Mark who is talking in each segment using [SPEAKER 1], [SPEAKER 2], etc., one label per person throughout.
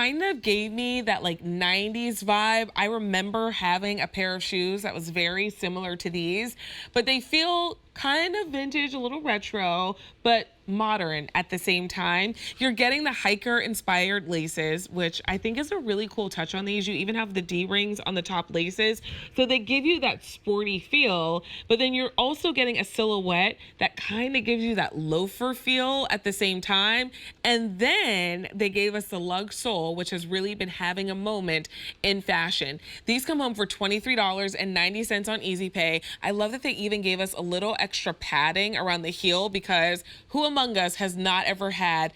[SPEAKER 1] kind of gave me that like 90s vibe. I remember having a pair of shoes that was very similar to these, but they feel kind of vintage, a little retro, but modern at the same time. You're getting the hiker inspired laces, which I think is a really cool touch on these. You even have the D-rings on the top laces. So they give you that sporty feel, but then you're also getting a silhouette that kind of gives you that loafer feel at the same time. And then they gave us the lug sole, which has really been having a moment in fashion. These come home for $23.90 on Easy Pay. I love that they even gave us a little extra padding around the heel, because who among us has not ever had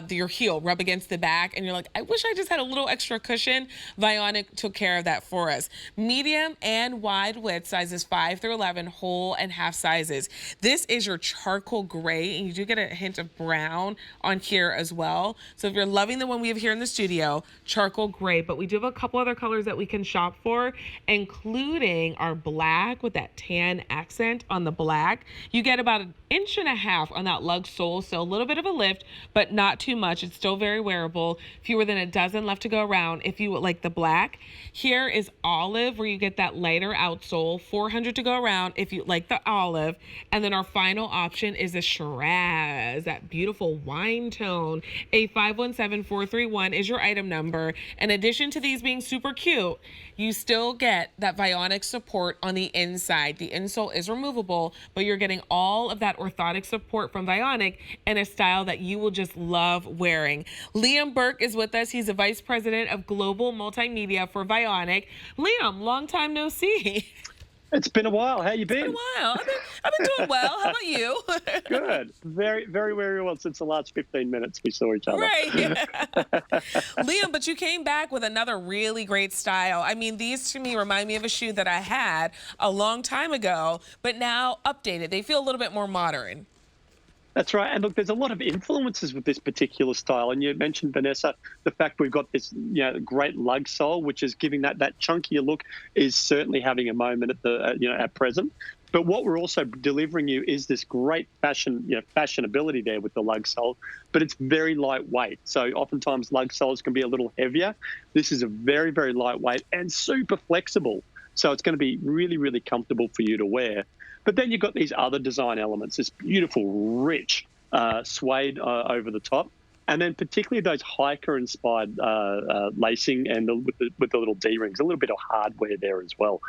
[SPEAKER 1] your heel rub against the back and you're like, I wish I just had a little extra cushion? Vionic took care of that for us. Medium and wide width, sizes 5 through 11, whole and half sizes. This is your charcoal gray, and you do get a hint of brown on here as well. So if you're loving the one we have here in the studio, charcoal gray, but we do have a couple other colors that we can shop for, including our black with that tan accent on the black. You get about 1.5 inches on that lug sole, so a little bit of a lift, but not too much. It's still very wearable. Fewer than a dozen left to go around if you would like the black. Here is olive, where you get that lighter outsole, 400 to go around if you like the olive. And then our final option is the Shiraz, that beautiful wine tone. A517431 is your item number. In addition to these being super cute, you still get that Vionic support on the inside. The insole is removable, but you're getting all of that orthotic support from Vionic in a style that you will just love wearing. Liam Burke is with us. He's the Vice President of Global Multimedia for Vionic. Liam, long time no see.
[SPEAKER 2] It's been a while. How you been?
[SPEAKER 1] It's been a while. I've been doing well. How about you?
[SPEAKER 2] Good. Very, very, very well since the last 15 minutes we saw each other.
[SPEAKER 1] Right. Liam, but you came back with another really great style. I mean, these to me remind me of a shoe that I had a long time ago, but now updated. They feel a little bit more modern.
[SPEAKER 2] That's right. And look, there's a lot of influences with this particular style. And you mentioned, Vanessa, the fact we've got this great lug sole, which is giving that chunkier look, is certainly having a moment at the at present. But what we're also delivering you is this great fashionability there with the lug sole, but it's very lightweight. So oftentimes lug soles can be a little heavier. This is a very, very lightweight and super flexible. So it's going to be really, really comfortable for you to wear. But then you've got these other design elements, this beautiful, rich suede over the top, and then particularly those hiker-inspired lacing and with the little D-rings, a little bit of hardware there as well.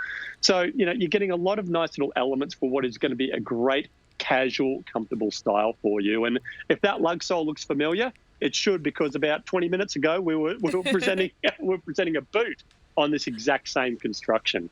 [SPEAKER 2] So, you're getting a lot of nice little elements for what is going to be a great, casual, comfortable style for you. And if that lug sole looks familiar, it should, because about 20 minutes ago we were presenting a boot on this exact same construction.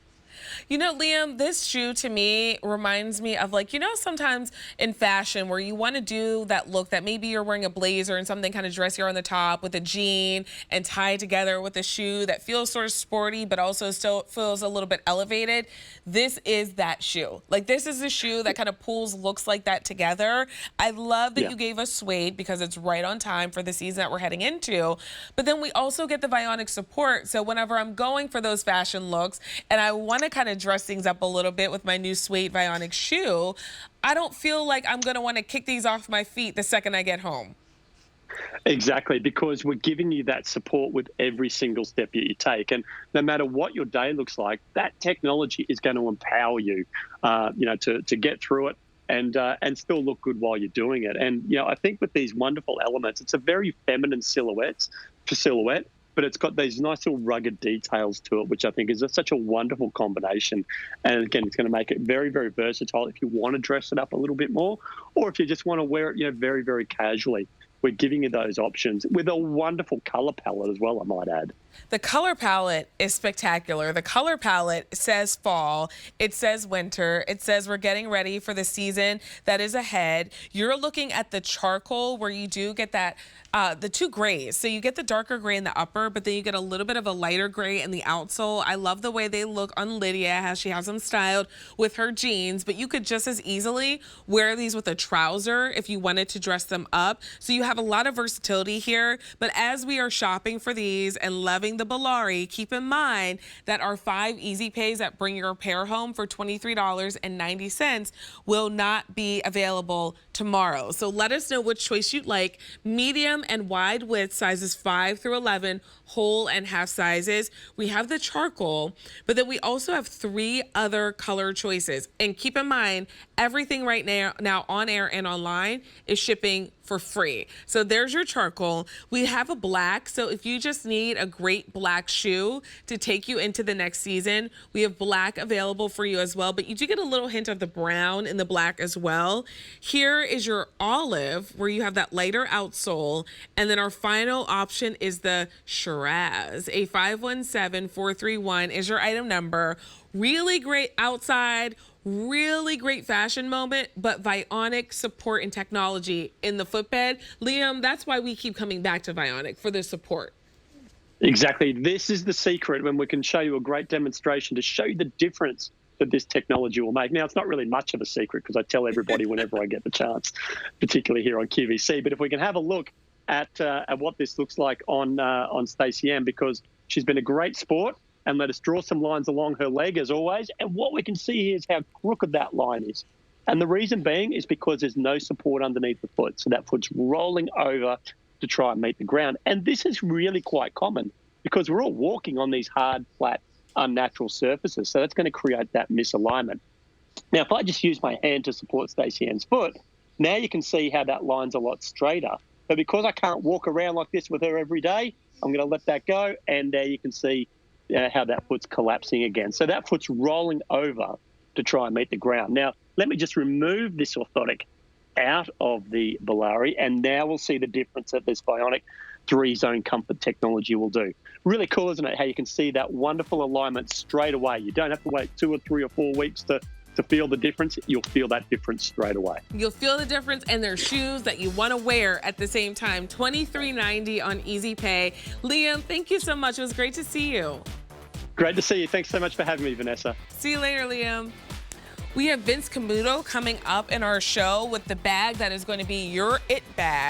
[SPEAKER 1] You know, Liam, this shoe to me reminds me of, like, sometimes in fashion where you want to do that look that maybe you're wearing a blazer and something kind of dressier on the top with a jean and tied together with a shoe that feels sort of sporty but also still feels a little bit elevated. This is that shoe. Like, this is a shoe that kind of pulls looks like that together. I love that you gave us suede because it's right on time for the season that we're heading into. But then we also get the Vionic support. So whenever I'm going for those fashion looks and I want to kind of dress things up a little bit with my new suede Vionic shoe, I don't feel like I'm going to want to kick these off my feet the second I get home.
[SPEAKER 2] Exactly, because we're giving you that support with every single step that you take. And no matter what your day looks like, that technology is going to empower you, to get through it and still look good while you're doing it. And, I think with these wonderful elements, it's a very feminine silhouette, but it's got these nice little rugged details to it, which I think is such a wonderful combination. And again, it's going to make it very, very versatile if you want to dress it up a little bit more, or if you just want to wear it, very, very casually. We're giving you those options with a wonderful color palette as well, I might add.
[SPEAKER 1] The color palette is spectacular. The color palette says fall. It says winter. It says we're getting ready for the season that is ahead. You're looking at the charcoal where you do get that, the two grays. So you get the darker gray in the upper, but then you get a little bit of a lighter gray in the outsole. I love the way they look on Lydia, how she has them styled with her jeans, but you could just as easily wear these with a trouser if you wanted to dress them up. So you have a lot of versatility here, but as we are shopping for these and loving the Ballari, keep in mind that our 5 easy pays that bring your pair home for $23.90 will not be available tomorrow. So let us know which choice you'd like. Medium and wide width sizes 5 through 11, whole and half sizes. We have the charcoal, but then we also have 3 other color choices. And keep in mind, everything right now on air and online is shipping for free. So there's your charcoal. We have a black, so if you just need a great black shoe to take you into the next season, we have black available for you as well, but you do get a little hint of the brown in the black as well. Here is your olive, where you have that lighter outsole, and then our final option is the Shiraz. A 517431 is your item number. Really great outside, really great fashion moment, but Vionic support and technology in the footbed. Liam, that's why we keep coming back to Vionic, for the support.
[SPEAKER 2] Exactly. This is the secret, when we can show you a great demonstration to show you the difference that this technology will make. Now, it's not really much of a secret because I tell everybody whenever I get the chance, particularly here on QVC. But if we can have a look at what this looks like on Stacey Ann, because she's been a great sport, and let us draw some lines along her leg as always. And what we can see here is how crooked that line is. And the reason being is because there's no support underneath the foot. So that foot's rolling over to try and meet the ground. And this is really quite common because we're all walking on these hard, flat, unnatural surfaces. So that's going to create that misalignment. Now, if I just use my hand to support Stacey Ann's foot, now you can see how that line's a lot straighter. But because I can't walk around like this with her every day, I'm going to let that go. And there you can see how that foot's collapsing again. So that foot's rolling over to try and meet the ground. Now, let me just remove this orthotic out of the Ballari, and now we'll see the difference that this Vionic 3-zone comfort technology will do. Really cool, isn't it, how you can see that wonderful alignment straight away. You don't have to wait 2 or 3 or 4 weeks to feel the difference. You'll feel that difference straight away.
[SPEAKER 1] You'll feel the difference, and they're shoes that you want to wear at the same time. $23.90 on Easy Pay. Liam, thank you so much. It was great to see you.
[SPEAKER 2] Great to see you. Thanks so much for having me, Vanessa.
[SPEAKER 1] See you later, Liam. We have Vince Camuto coming up in our show with the bag that is going to be your it bag.